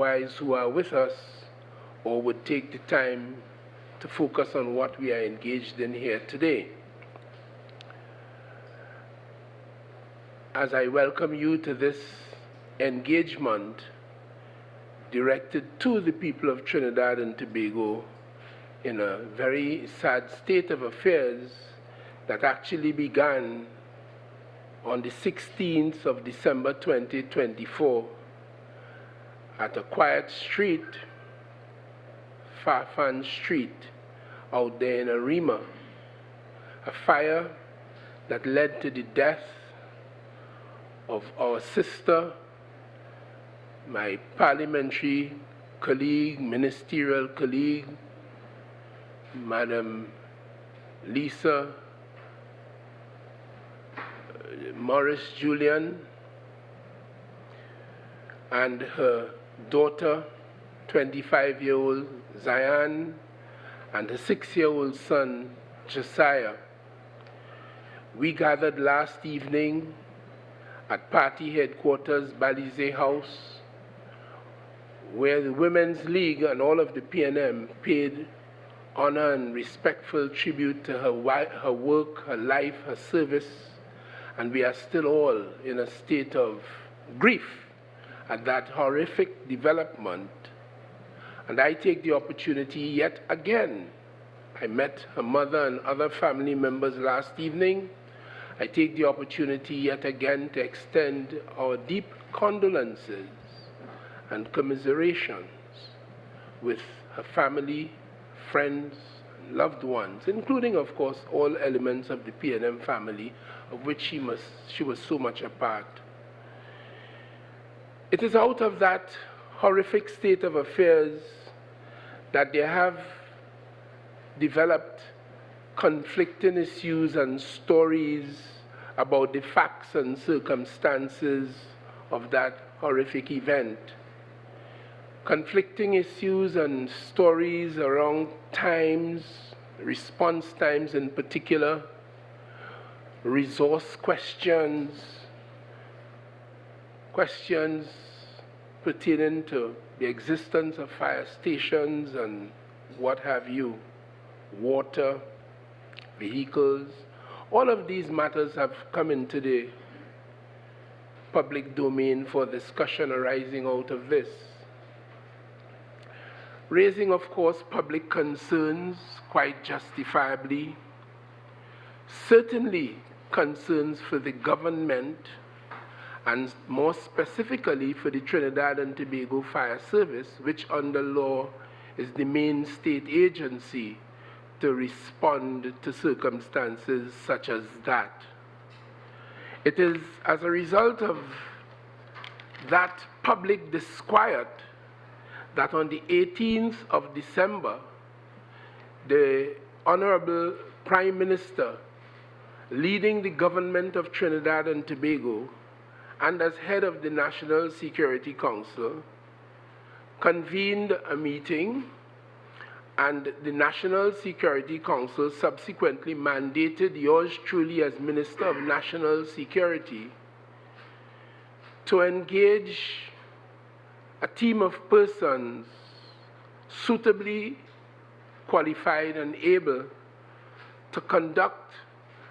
otherwise who are with us or would take the time to focus on what we are engaged in here today. As I welcome you to this engagement directed to the people of Trinidad and Tobago in a very sad state of affairs that actually began on the 16th of December 2024 at a quiet street, Farfan Street, out there in Arima, a fire that led to the death of our sister, my parliamentary colleague, ministerial colleague, Madam Lisa Morris Julian, and her daughter, 25-year-old Zion, and her 6-year-old son, Josiah. We gathered last evening at party headquarters, Balize House, where the Women's League and all of the PNM paid honor and respectful tribute to her work, her life, her service, and we are still all in a state of grief at that horrific development. And I take the opportunity yet again. I met her mother and other family members last evening. I take the opportunity yet again to extend our deep condolences and commiserations with her family, friends, and loved ones, including, of course, all elements of the PNM family, of which she was so much a part. It is out of that horrific state of affairs that there have developed conflicting issues and stories about the facts and circumstances of that horrific event. Conflicting issues and stories around times, response times in particular, resource questions, questions pertaining to the existence of fire stations and what have you, water, vehicles. All of these matters have come into the public domain for discussion arising out of this, raising, of course, public concerns quite justifiably, certainly concerns for the government, and more specifically for the Trinidad and Tobago Fire Service, which under law is the main state agency to respond to circumstances such as that. It is as a result of that public disquiet that on the 18th of December, the Honorable Prime Minister, leading the government of Trinidad and Tobago, and as head of the National Security Council, convened a meeting, and the National Security Council subsequently mandated yours truly as Minister of National Security to engage a team of persons suitably qualified and able to conduct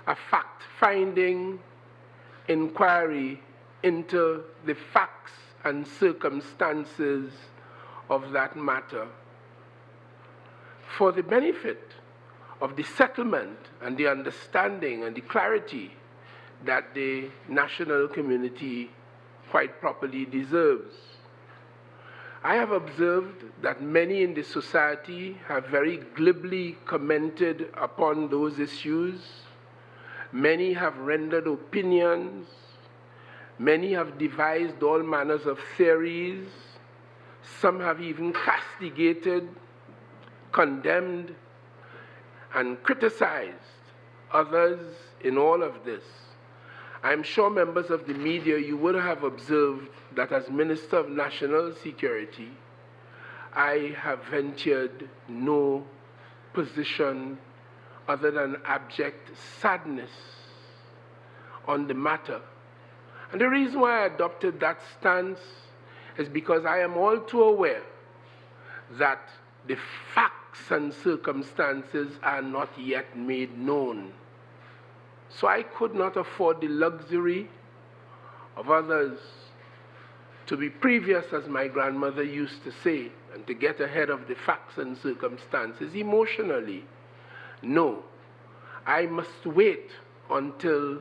a fact-finding inquiry into the facts and circumstances of that matter for the benefit of the settlement and the understanding and the clarity that the national community quite properly deserves. I have observed that many in the society have very glibly commented upon those issues. Many have rendered opinions. Many have devised all manners of theories. Some have even castigated, condemned, and criticized others in all of this. I'm sure members of the media, you would have observed that as Minister of National Security, I have ventured no position other than abject sadness on the matter. And the reason why I adopted that stance is because I am all too aware that the facts and circumstances are not yet made known. So I could not afford the luxury of others to be previous, as my grandmother used to say, and to get ahead of the facts and circumstances emotionally. No, I must wait until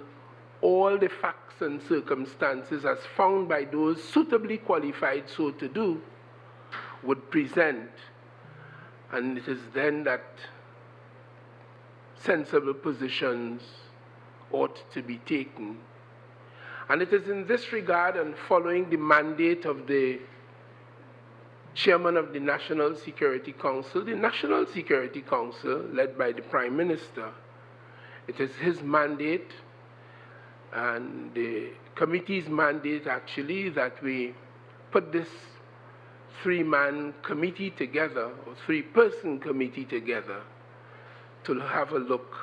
all the facts and circumstances, as found by those suitably qualified so to do, would present. And it is then that sensible positions ought to be taken. And it is in this regard, and following the mandate of the chairman of the National Security Council, the National Security Council, led by the Prime Minister, it is his mandate and the committee's mandate, actually, that we put this three-man committee together, or three-person committee together, to have a look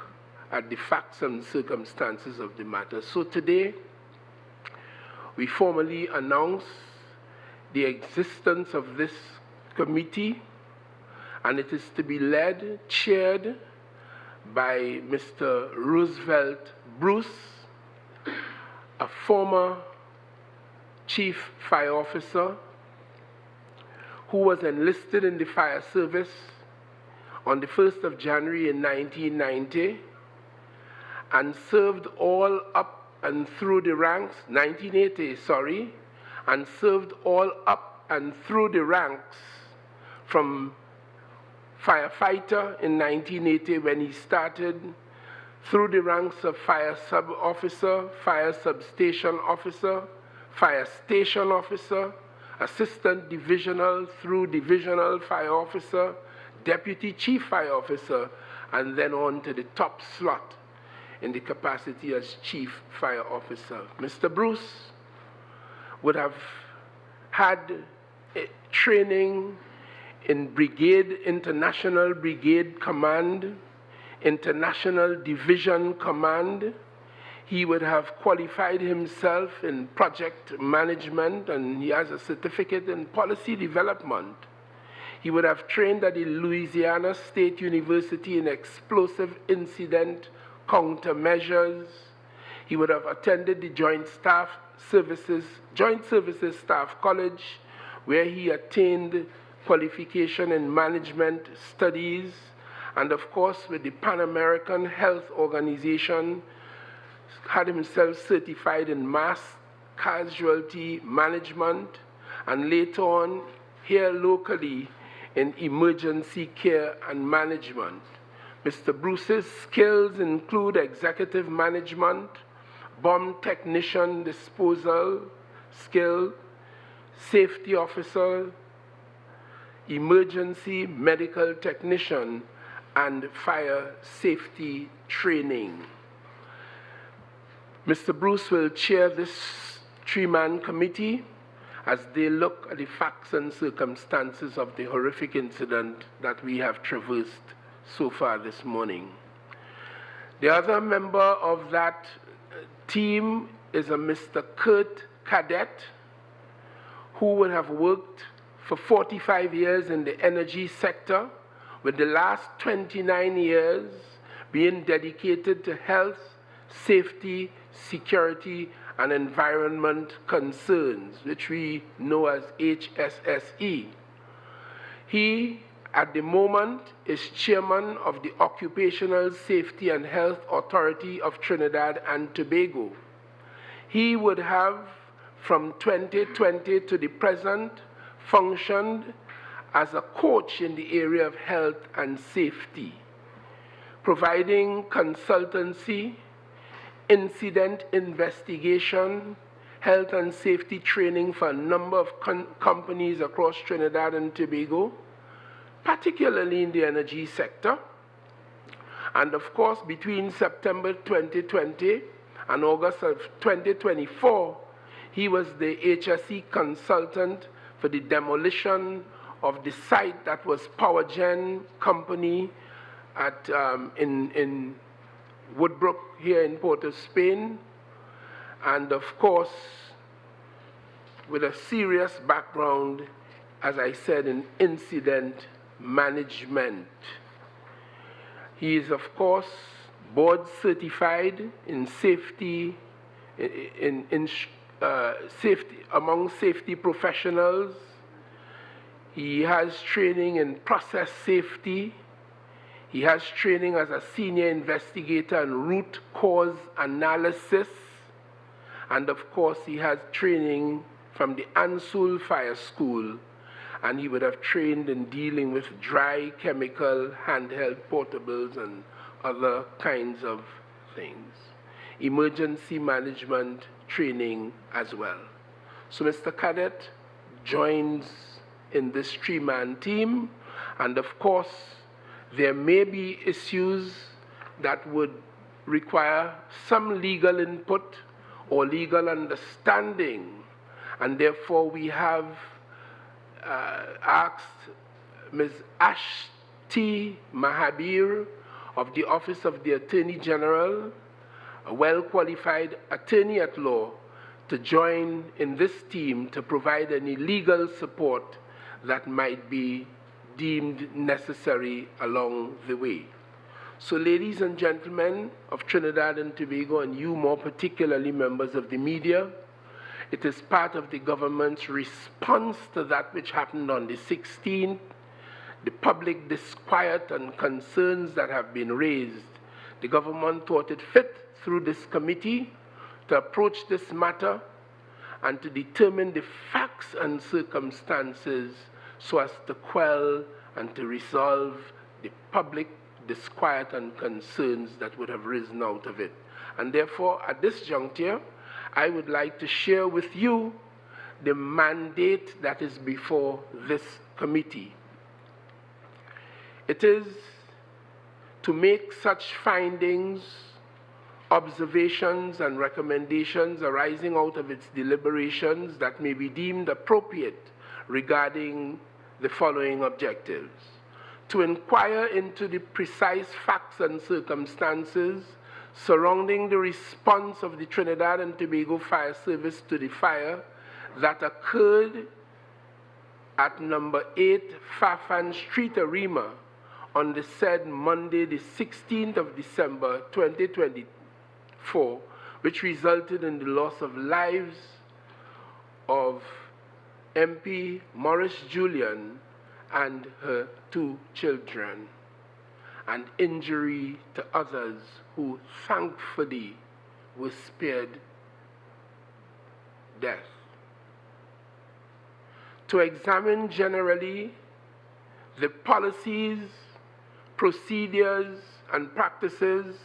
at the facts and circumstances of the matter. So today, we formally announce the existence of this committee, and it is to be led, chaired by Mr. Roosevelt Bruce, a former chief fire officer who was enlisted in the fire service on the 1st of January in 1990 and served all up and through the ranks, 1980, sorry, and served all up and through the ranks from firefighter in 1980 when he started, through the ranks of fire sub-officer, fire substation officer, fire station officer, assistant divisional through divisional fire officer, deputy chief fire officer, and then on to the top slot in the capacity as chief fire officer. Mr. Bruce would have had training in brigade, international brigade command, international division command. He would have qualified himself in project management, and he has a certificate in policy development. He would have trained at the Louisiana State University in explosive incident countermeasures. He would have attended the Joint Services Staff College, where he attained qualification in management studies, and of course with the Pan American Health Organization, had himself certified in mass casualty management, and later on here locally in emergency care and management. Mr. Bruce's skills include executive management, bomb technician disposal skill, safety officer, emergency medical technician, and fire safety training. Mr. Bruce will chair this three-man committee as they look at the facts and circumstances of the horrific incident that we have traversed so far this morning. The other member of that team is a Mr. Kurt Cadet, who would have worked for 45 years in the energy sector, with the last 29 years being dedicated to health, safety, security, and environment concerns, which we know as HSSE. He, at the moment, is chairman of the Occupational Safety and Health Authority of Trinidad and Tobago. He would have, from 2020 to the present, functioned as a coach in the area of health and safety, providing consultancy, incident investigation, health and safety training for a number of companies across Trinidad and Tobago, particularly in the energy sector. And of course, between September 2020 and August of 2024, he was the HSE consultant for the demolition of the site that was PowerGen company at, in Woodbrook here in Port of Spain. And of course, with a serious background, as I said, in incident management. He is, of course, board certified in safety, safety among safety professionals. He has training in process safety. He has training as a senior investigator in root cause analysis. And of course, he has training from the Ansul Fire School, and he would have trained in dealing with dry chemical handheld portables and other kinds of things. Emergency management training as well. So Mr. Cadet joins in this three-man team, and of course, there may be issues that would require some legal input or legal understanding, and therefore we have asked Ms. Ashti Mahabir of the Office of the Attorney General, a well-qualified attorney at law, to join in this team to provide any legal support that might be deemed necessary along the way. So ladies and gentlemen of Trinidad and Tobago, and you more particularly members of the media, it is part of the government's response to that which happened on the 16th, the public disquiet and concerns that have been raised. The government thought it fit through this committee to approach this matter and to determine the facts and circumstances so as to quell and to resolve the public disquiet and concerns that would have risen out of it. And therefore, at this juncture, I would like to share with you the mandate that is before this committee. It is to make such findings, observations, and recommendations arising out of its deliberations that may be deemed appropriate regarding the following objectives: to inquire into the precise facts and circumstances surrounding the response of the Trinidad and Tobago Fire Service to the fire that occurred at number 8 Fafan Street, Arima, on the said Monday, the 16th of December, 2024, which resulted in the loss of lives of MP Morris Julian and her 2 children, and injury to others who thankfully were spared death. To examine generally the policies, procedures, and practices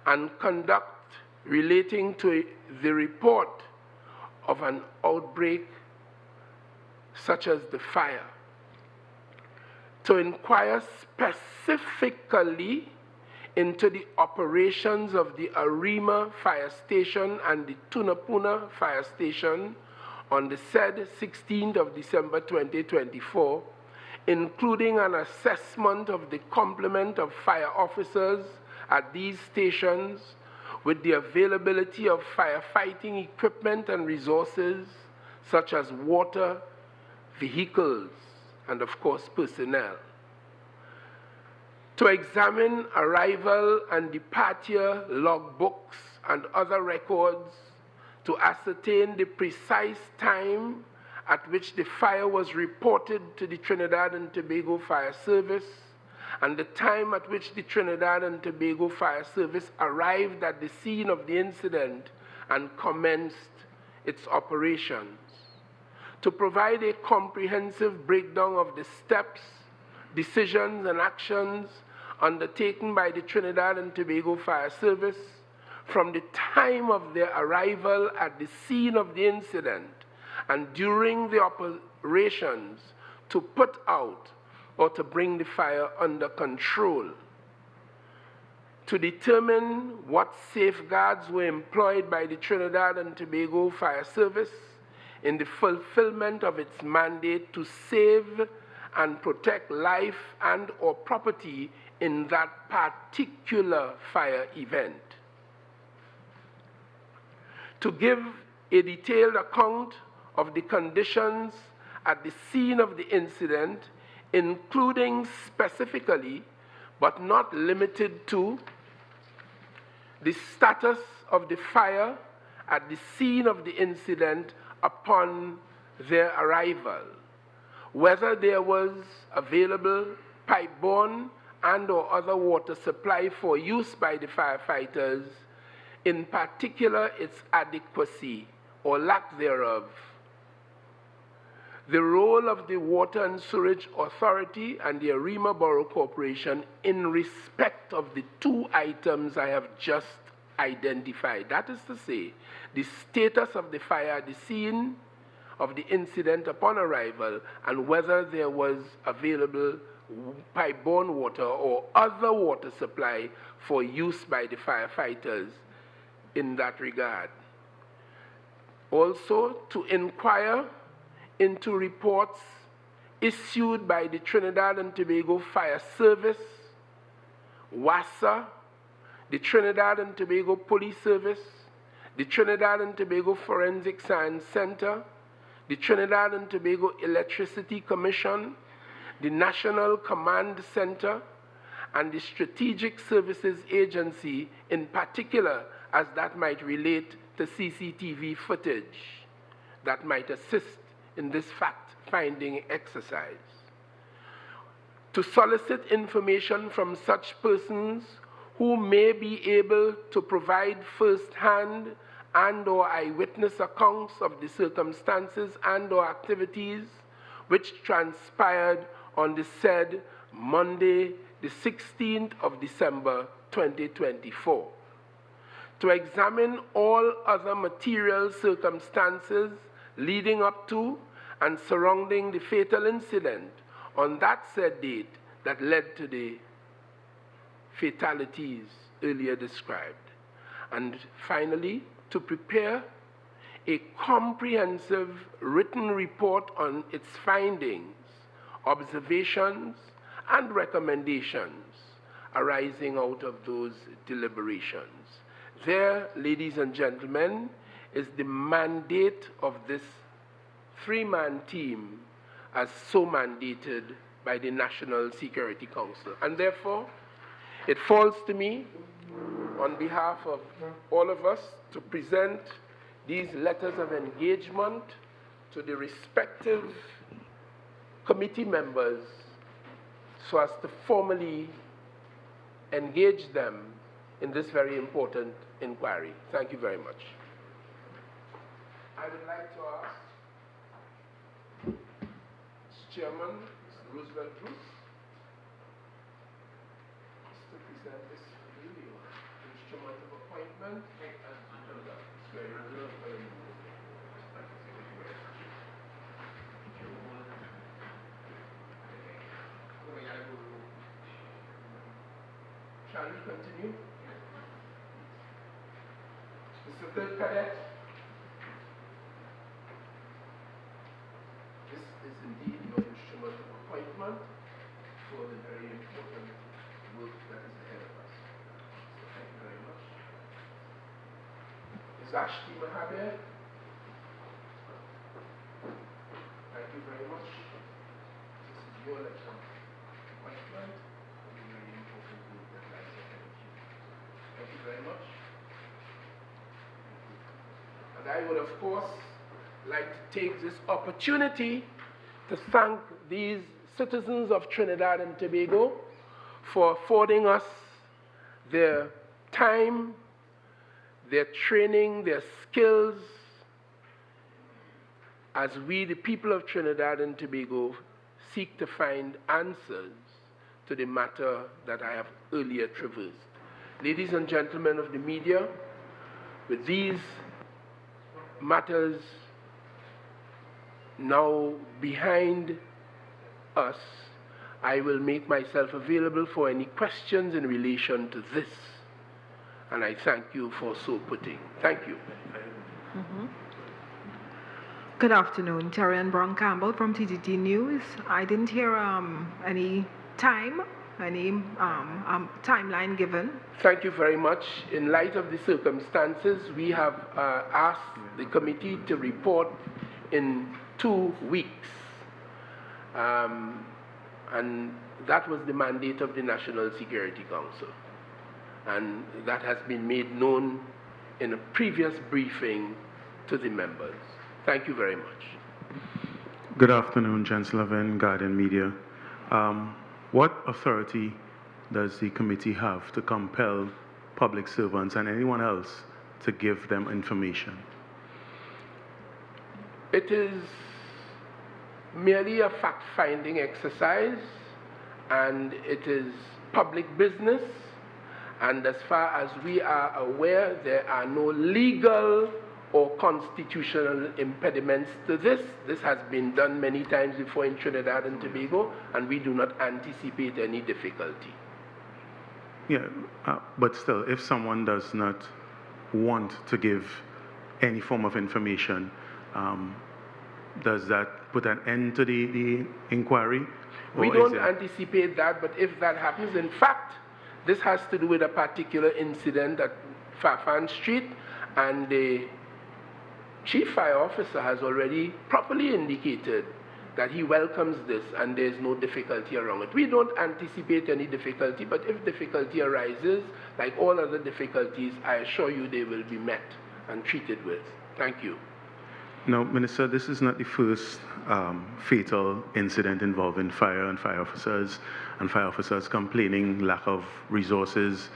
and conduct relating to the report of an outbreak such as the fire. To inquire specifically into the operations of the Arima Fire Station and the Tunapuna Fire Station on the said 16th of December 2024, including an assessment of the complement of fire officers at these stations with the availability of firefighting equipment and resources such as water, vehicles, and of course personnel. To examine arrival and departure logbooks and other records to ascertain the precise time at which the fire was reported to the Trinidad and Tobago Fire Service and the time at which the Trinidad and Tobago Fire Service arrived at the scene of the incident and commenced its operations. To provide a comprehensive breakdown of the steps, decisions, and actions undertaken by the Trinidad and Tobago Fire Service from the time of their arrival at the scene of the incident and during the operations to put out or to bring the fire under control. To determine what safeguards were employed by the Trinidad and Tobago Fire Service in the fulfillment of its mandate to save and protect life and or property in that particular fire event. To give a detailed account of the conditions at the scene of the incident, including specifically, but not limited to, the status of the fire at the scene of the incident upon their arrival, whether there was available pipe-borne and or other water supply for use by the firefighters, in particular its adequacy or lack thereof, the role of the Water and Sewerage Authority and the Arima Borough Corporation in respect of the two items I have just identified. That is to say, the status of the fire at the scene of the incident upon arrival and whether there was available pipe-borne water or other water supply for use by the firefighters in that regard. Also, to inquire into reports issued by the Trinidad and Tobago Fire Service, WASA, the Trinidad and Tobago Police Service, the Trinidad and Tobago Forensic Science Center, the Trinidad and Tobago Electricity Commission, the National Command Center, and the Strategic Services Agency, in particular, as that might relate to CCTV footage that might assist in this fact-finding exercise. To solicit information from such persons who may be able to provide first-hand and or eyewitness accounts of the circumstances and or activities which transpired on the said Monday, the 16th of December, 2024. To examine all other material circumstances leading up to and surrounding the fatal incident on that said date that led to the fatalities earlier described. And finally, to prepare a comprehensive written report on its findings, observations, and recommendations arising out of those deliberations. There, ladies and gentlemen, is the mandate of this three-man team as so mandated by the National Security Council. And therefore, it falls to me, on behalf of all of us, to present these letters of engagement to the respective committee members so as to formally engage them in this very important inquiry. Thank you very much. I would like to ask Chairman Mr. Roosevelt Bruce to present this video, instrument of appointment. Shall we continue? Mr. Third Cadet, this is indeed your instrument of appointment for the very important work that is ahead of us. So thank you very much. Ms. Ashti Mahabir, thank you very much. This is your letter of appointment for the very important work that lies ahead of you. Thank you very much. And I would, of course, like to take this opportunity to thank these citizens of Trinidad and Tobago for affording us their time, their training, their skills, as we, the people of Trinidad and Tobago, seek to find answers to the matter that I have earlier traversed. Ladies and gentlemen of the media, with these matters now behind us, I will make myself available for any questions in relation to this. And I thank you for so putting. Thank you. Good afternoon, Terry and Brown Campbell from TGT News. I didn't hear any timeline given. Thank you very much. In light of the circumstances, we have asked the committee to report in 2 weeks. And that was the mandate of the National Security Council. And that has been made known in a previous briefing to the members. Thank you very much. Good afternoon, Chancellor Levin, Guardian Media. What authority does the committee have to compel public servants and anyone else to give them information? It is merely a fact-finding exercise, and it is public business, and as far as we are aware, there are no legal or constitutional impediments to this. This has been done many times before in Trinidad and Tobago, and we do not anticipate any difficulty. Yeah, but still, if someone does not want to give any form of information, does that put an end to the inquiry? We don't anticipate that, but if that happens, in fact, this has to do with a particular incident at Fafan Street, and the Chief Fire Officer has already properly indicated that he welcomes this and there's no difficulty around it. We don't anticipate any difficulty, but if difficulty arises, like all other difficulties, I assure you they will be met and treated with. Thank you. Now, Minister, this is not the first fatal incident involving fire and fire officers complaining lack of resources.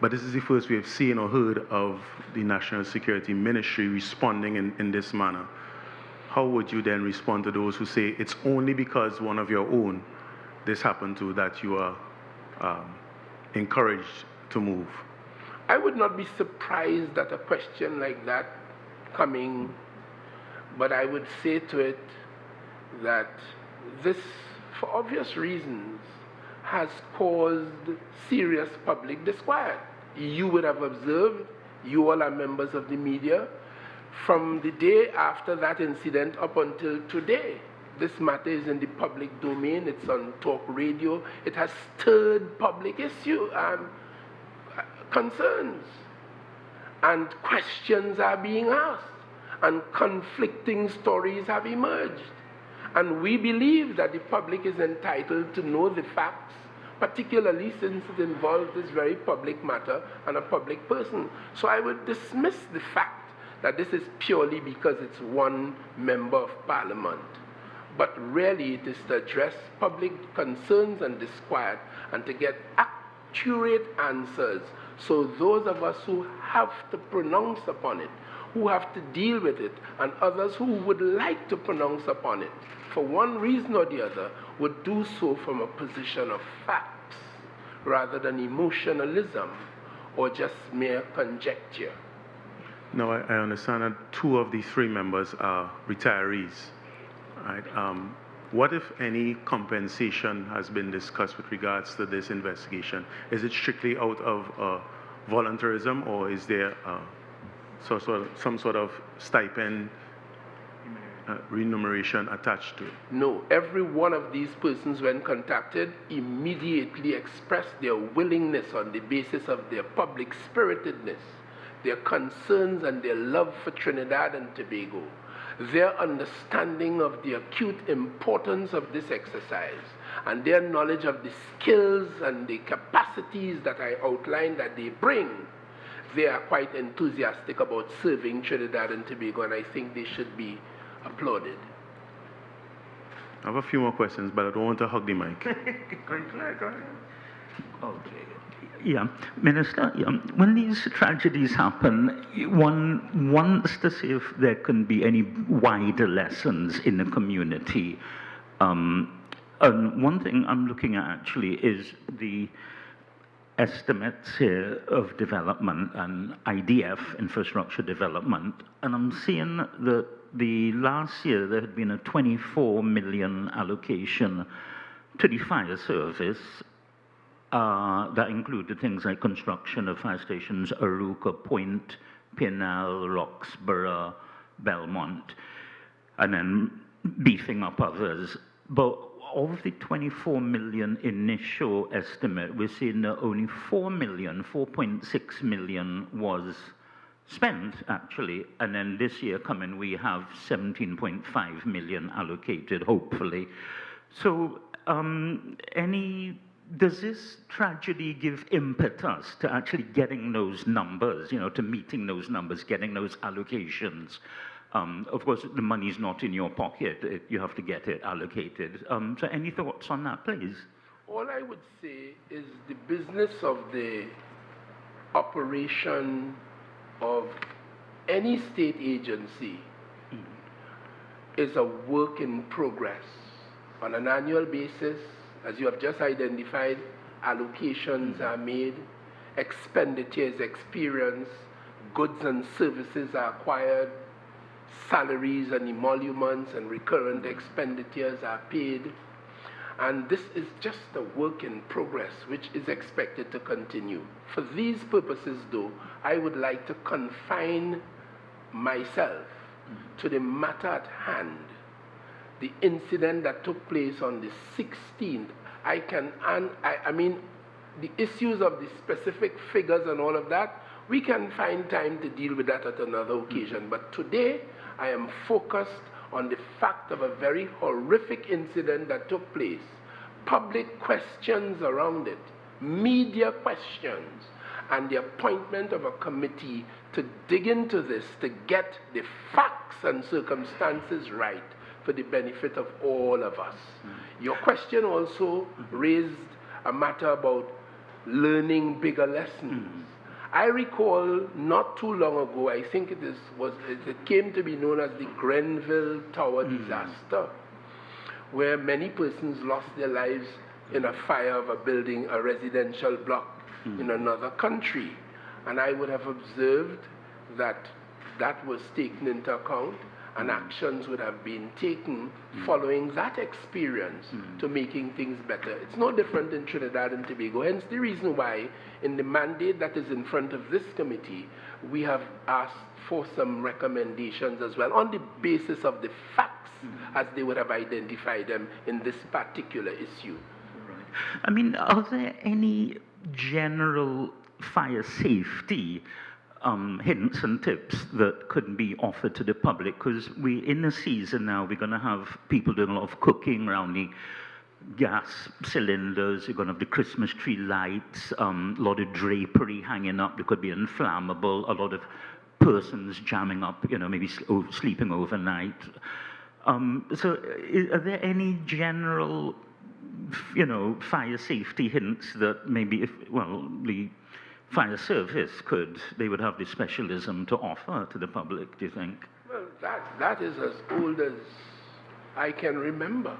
But this is the first we have seen or heard of the National Security Ministry responding in this manner. How would you then respond to those who say it's only because one of your own this happened to that you are encouraged to move? I would not be surprised at a question like that coming, but I would say to it that this, for obvious reasons, has caused serious public disquiet. You would have observed, you all are members of the media, from the day after that incident up until today. This matter is in the public domain, it's on talk radio, it has stirred public issue, concerns, and questions are being asked, and conflicting stories have emerged. And we believe that the public is entitled to know the facts, particularly since it involves this very public matter and a public person. So I would dismiss the fact that this is purely because it's one member of parliament. But really it is to address public concerns and disquiet and to get accurate answers. So those of us who have to pronounce upon it, who have to deal with it, and others who would like to pronounce upon it, for one reason or the other, would do so from a position of facts rather than emotionalism or just mere conjecture. No, I understand that 2 of the 3 members are retirees. Right? What, if any, compensation has been discussed with regards to this investigation? Is it strictly out of voluntarism, or is there some sort of stipend remuneration attached to it? No, every one of these persons, when contacted, immediately expressed their willingness on the basis of their public spiritedness, their concerns and their love for Trinidad and Tobago, their understanding of the acute importance of this exercise, and their knowledge of the skills and the capacities that I outlined that they bring. They are quite enthusiastic about serving Trinidad and Tobago, and I think they should be applauded. I have a few more questions, but I don't want to hug the mic. Okay. Yeah, Minister, when these tragedies happen, one wants to see if there can be any wider lessons in the community. And one thing I'm looking at actually is the estimates here of development and IDF, infrastructure development, and I'm seeing that the last year there had been a 24 million allocation to the fire service. That included things like construction of fire stations, Aruca, Point, Pinal, Roxborough, Belmont, and then beefing up others. But of the 24 million initial estimate, we're seeing that only 4.6 million was spent, actually, and then this year coming, we have 17.5 million allocated, hopefully. So, does this tragedy give impetus to actually getting those numbers, to meeting those numbers, getting those allocations? Of course, the money's not in your pocket. You have to get it allocated. So any thoughts on that, please? All I would say is the business of the operation of any state agency is a work in progress. On an annual basis, as you have just identified, allocations are made, expenditure is experienced, goods and services are acquired, salaries and emoluments and recurrent expenditures are paid. And this is just a work in progress which is expected to continue. For these purposes, though, I would like to confine myself to the matter at hand, the incident that took place on the 16th. I mean, the issues of the specific figures and all of that, we can find time to deal with that at another occasion. But today, I am focused on the fact of a very horrific incident that took place. Public questions around it, media questions, and the appointment of a committee to dig into this, to get the facts and circumstances right for the benefit of all of us. Your question also raised a matter about learning bigger lessons. I recall not too long ago, I think it came to be known as the Grenville Tower disaster, where many persons lost their lives in a fire of a building, a residential block in another country. And I would have observed that that was taken into account and actions would have been taken following that experience to making things better. It's no different in Trinidad and Tobago. Hence the reason why in the mandate that is in front of this committee, we have asked for some recommendations as well on the basis of the facts as they would have identified them in this particular issue. Right. I mean, are there any general fire safety hints and tips that could be offered to the public? Because in the season now, we're going to have people doing a lot of cooking around the gas cylinders. You're going to have the Christmas tree lights, a lot of drapery hanging up that could be inflammable, a lot of persons jamming up, maybe sleeping overnight. So are there any general, fire safety hints that maybe the fire service they would have the specialism to offer to the public, do you think? Well, that is as old as I can remember.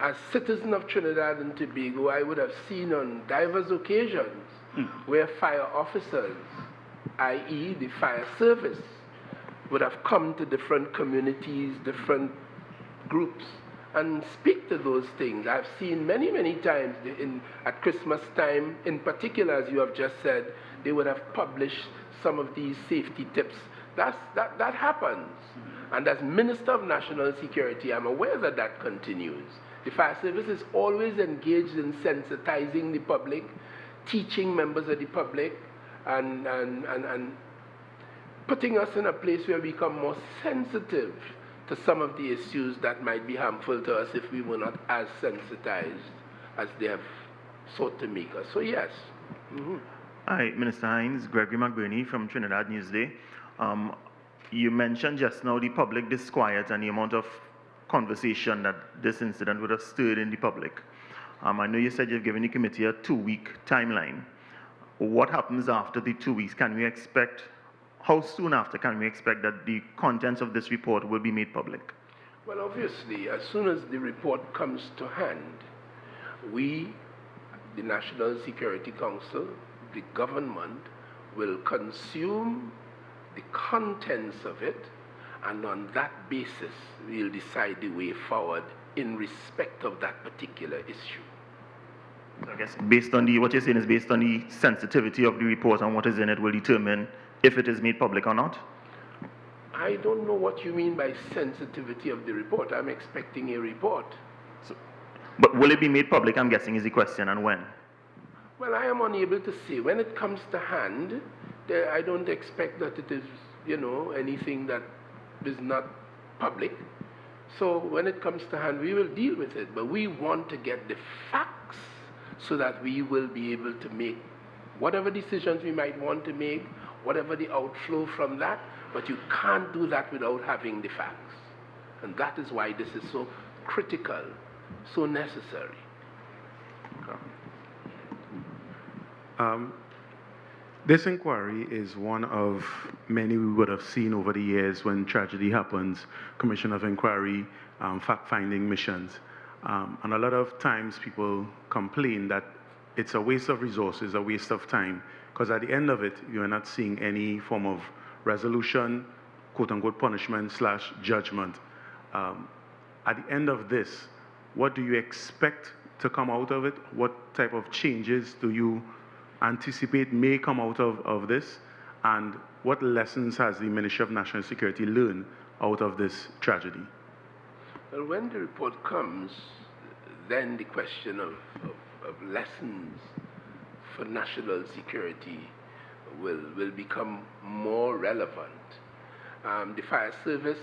As citizen of Trinidad and Tobago, I would have seen on diverse occasions where fire officers, i.e. the fire service, would have come to different communities, different groups, and speak to those things. I've seen many, many times at Christmas time, in particular, as you have just said, they would have published some of these safety tips. That happens. And as Minister of National Security, I'm aware that that continues. The fire service is always engaged in sensitizing the public, teaching members of the public, and putting us in a place where we become more sensitive to some of the issues that might be harmful to us if we were not as sensitized as they have sought to make us. So yes. Hi, Minister Hinds, Gregory McBurney from Trinidad Newsday. You mentioned just now the public disquiet and the amount of conversation that this incident would have stirred in the public. I know you said you've given the committee a 2-week timeline. What happens after the 2 weeks? Can we expect, how soon after can we expect that the contents of this report will be made public? Well, obviously, as soon as the report comes to hand, we, the National Security Council, the government, will consume the contents of it, and on that basis, we'll decide the way forward in respect of that particular issue. I guess based on what you're saying is based on the sensitivity of the report and what is in it will determine if it is made public or not? I don't know what you mean by sensitivity of the report. I'm expecting a report. But will it be made public, I'm guessing, is the question, and when? Well, I am unable to say. When it comes to hand, I don't expect that it is, anything that is not public. So when it comes to hand, we will deal with it. But we want to get the facts so that we will be able to make whatever decisions we might want to make, whatever the outflow from that. But you can't do that without having the facts. And that is why this is so critical, so necessary. This inquiry is one of many we would have seen over the years when tragedy happens, commission of inquiry, fact-finding missions. And a lot of times people complain that it's a waste of resources, a waste of time, because at the end of it, you are not seeing any form of resolution, quote-unquote punishment / judgment. At the end of this, what do you expect to come out of it? What type of changes do you anticipate may come out of this? And what lessons has the Ministry of National Security learned out of this tragedy? Well, when the report comes, then the question of lessons for national security will become more relevant. The fire service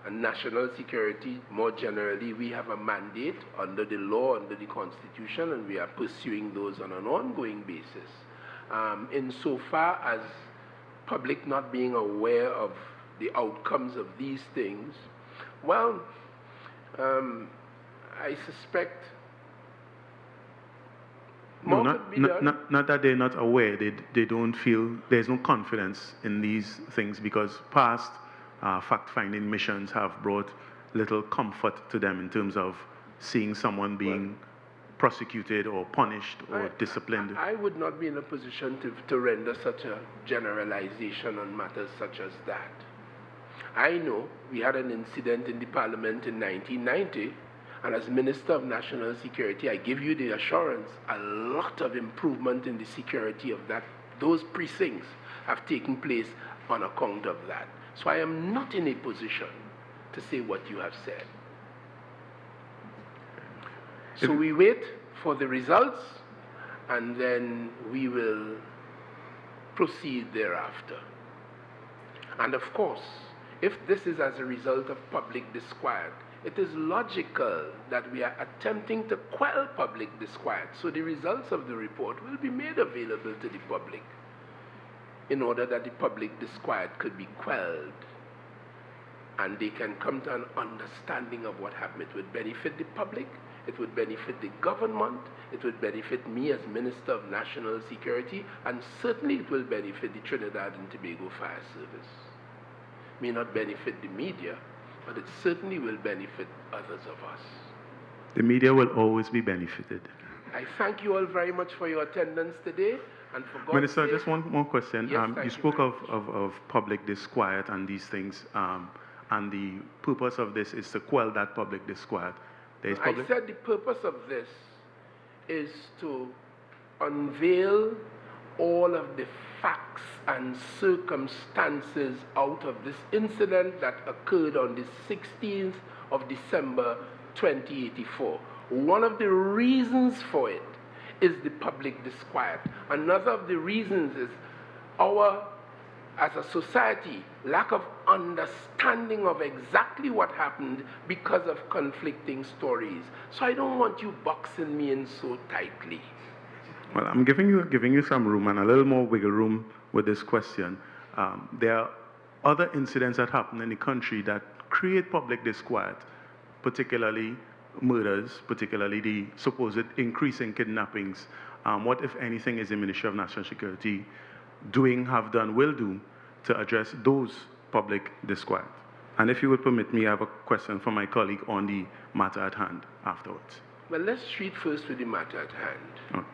and national security, more generally, we have a mandate under the law, under the Constitution, and we are pursuing those on an ongoing basis. Insofar as public not being aware of the outcomes of these things, well, I suspect more could be done. Not that they're not aware, they don't feel, there's no confidence in these things because past fact-finding missions have brought little comfort to them in terms of seeing someone being prosecuted or punished or disciplined. I would not be in a position to render such a generalization on matters such as that. I know we had an incident in the Parliament in 1990, and as Minister of National Security, I give you the assurance a lot of improvement in the security of those precincts have taken place on account of that. So I am not in a position to say what you have said. So we wait for the results, and then we will proceed thereafter. And of course, if this is as a result of public disquiet, it is logical that we are attempting to quell public disquiet. So the results of the report will be made available to the public in order that the public disquiet could be quelled and they can come to an understanding of what happened. It would benefit the public, it would benefit the government, it would benefit me as Minister of National Security, and certainly it will benefit the Trinidad and Tobago Fire Service. May not benefit the media, but it certainly will benefit others of us. The media will always be benefited. I thank you all very much for your attendance today. And for God's Minister, sake, just one more question. Yes, you spoke of public disquiet and these things, and the purpose of this is to quell that public disquiet. I said the purpose of this is to unveil all of the facts and circumstances out of this incident that occurred on the 16th of December 2084. One of the reasons for it is the public disquiet. Another of the reasons is our, as a society, lack of understanding of exactly what happened because of conflicting stories. So I don't want you boxing me in so tightly. Well, I'm giving you some room and a little more wiggle room with this question. There are other incidents that happen in the country that create public disquiet, particularly murders, particularly the supposed increase in kidnappings. What, if anything, is the Ministry of National Security doing, have done, will do to address those public disquiet? And if you would permit me, I have a question for my colleague on the matter at hand afterwards. Well, let's treat first with the matter at hand.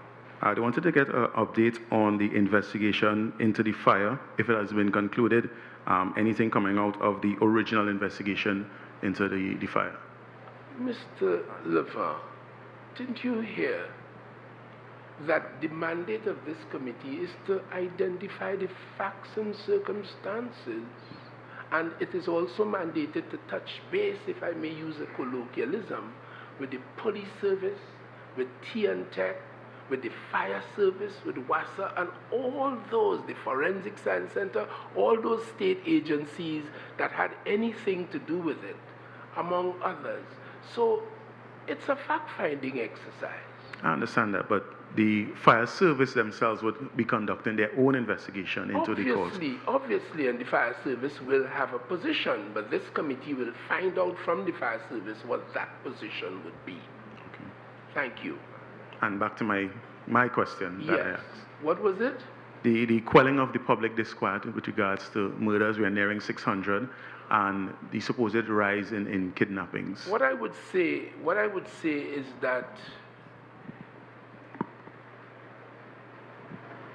I wanted to get an update on the investigation into the fire, if it has been concluded, anything coming out of the original investigation into the fire. Mr. Levar, didn't you hear that the mandate of this committee is to identify the facts and circumstances, and it is also mandated to touch base, if I may use a colloquialism, with the police service, with T&Tech, with the fire service, with WASA, and all those, the Forensic Science Center, all those state agencies that had anything to do with it, among others. So it's a fact-finding exercise. I understand that, but the fire service themselves would be conducting their own investigation into the cause. Obviously, and the fire service will have a position, but this committee will find out from the fire service what that position would be. Okay. Thank you. And back to my question that I Yes. asked. What was it? The quelling of the public disquiet with regards to murders, we are nearing 600, and the supposed rise in kidnappings. What I would say is that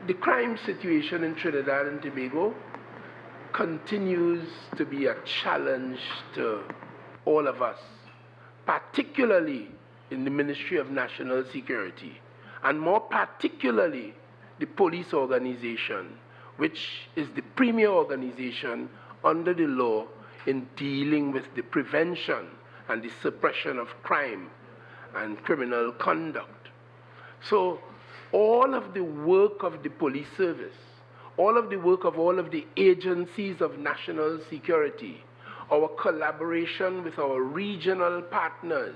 the crime situation in Trinidad and Tobago continues to be a challenge to all of us, particularly in the Ministry of National Security, and more particularly the police organization, which is the premier organization under the law in dealing with the prevention and the suppression of crime and criminal conduct. So all of the work of the police service, all of the work of all of the agencies of national security, our collaboration with our regional partners,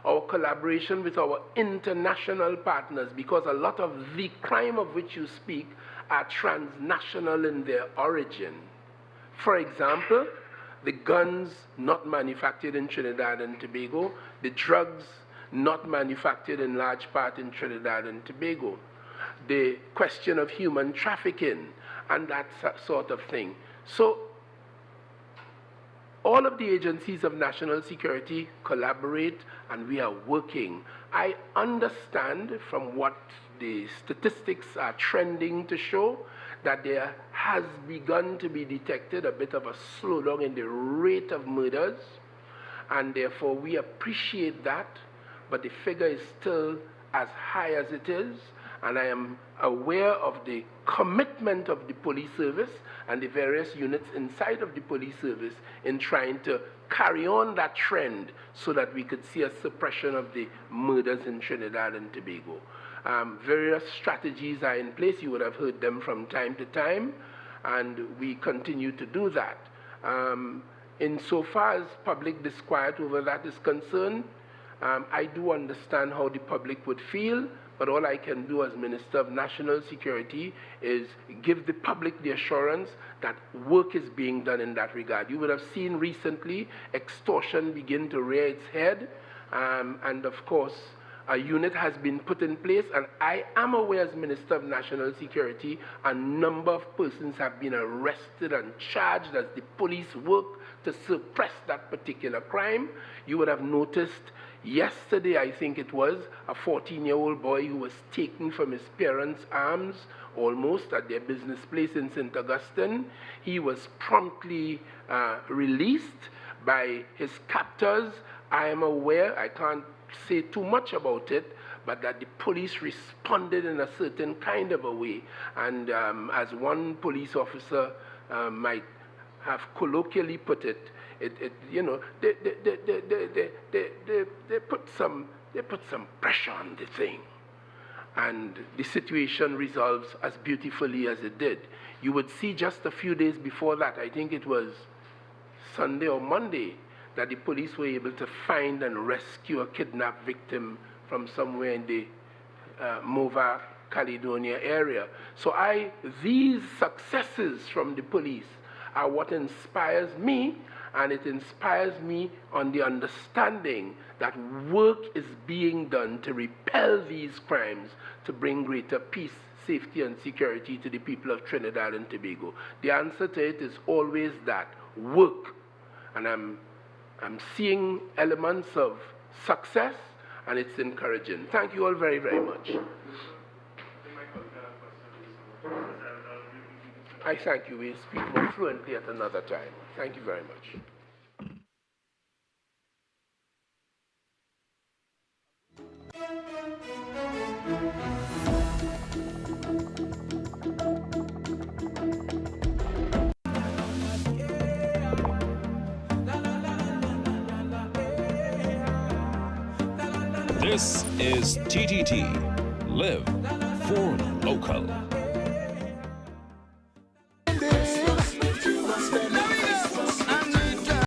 our collaboration with our international partners, because a lot of the crime of which you speak are transnational in their origin. For example, the guns not manufactured in Trinidad and Tobago, the drugs not manufactured in large part in Trinidad and Tobago, the question of human trafficking and that sort of thing. So all of the agencies of national security collaborate, and we are working. I understand from what the statistics are trending to show that there has begun to be detected a bit of a slowdown in the rate of murders, and therefore we appreciate that, but the figure is still as high as it is, and I am aware of the commitment of the police service and the various units inside of the police service in trying to carry on that trend so that we could see a suppression of the murders in Trinidad and Tobago. Various strategies are in place. You would have heard them from time to time, and we continue to do that. Insofar as public disquiet over that is concerned, I do understand how the public would feel, but all I can do as Minister of National Security is give the public the assurance that work is being done in that regard. You would have seen recently extortion begin to rear its head, and of course, a unit has been put in place, and I am aware as Minister of National Security, a number of persons have been arrested and charged as the police work to suppress that particular crime. You would have noticed yesterday, I think it was, a 14-year-old boy who was taken from his parents' arms almost at their business place in St. Augustine. He was promptly released by his captors. I am aware, I can't say too much about it, but that the police responded in a certain kind of a way. And as one police officer might have colloquially put it, you know, they put some pressure on the thing, and the situation resolves as beautifully as it did. You would see just a few days before that, I think it was Sunday or Monday, that the police were able to find and rescue a kidnapped victim from somewhere in the Mova, Caledonia area. So these successes from the police are what inspires me, and it inspires me on the understanding that work is being done to repel these crimes, to bring greater peace, safety, and security to the people of Trinidad and Tobago. The answer to it is always that, work. And I'm seeing elements of success, and it's encouraging. Thank you all very, very much. I thank you. We'll speak more fluently at another time. Thank you very much. This is TTT, Live for local.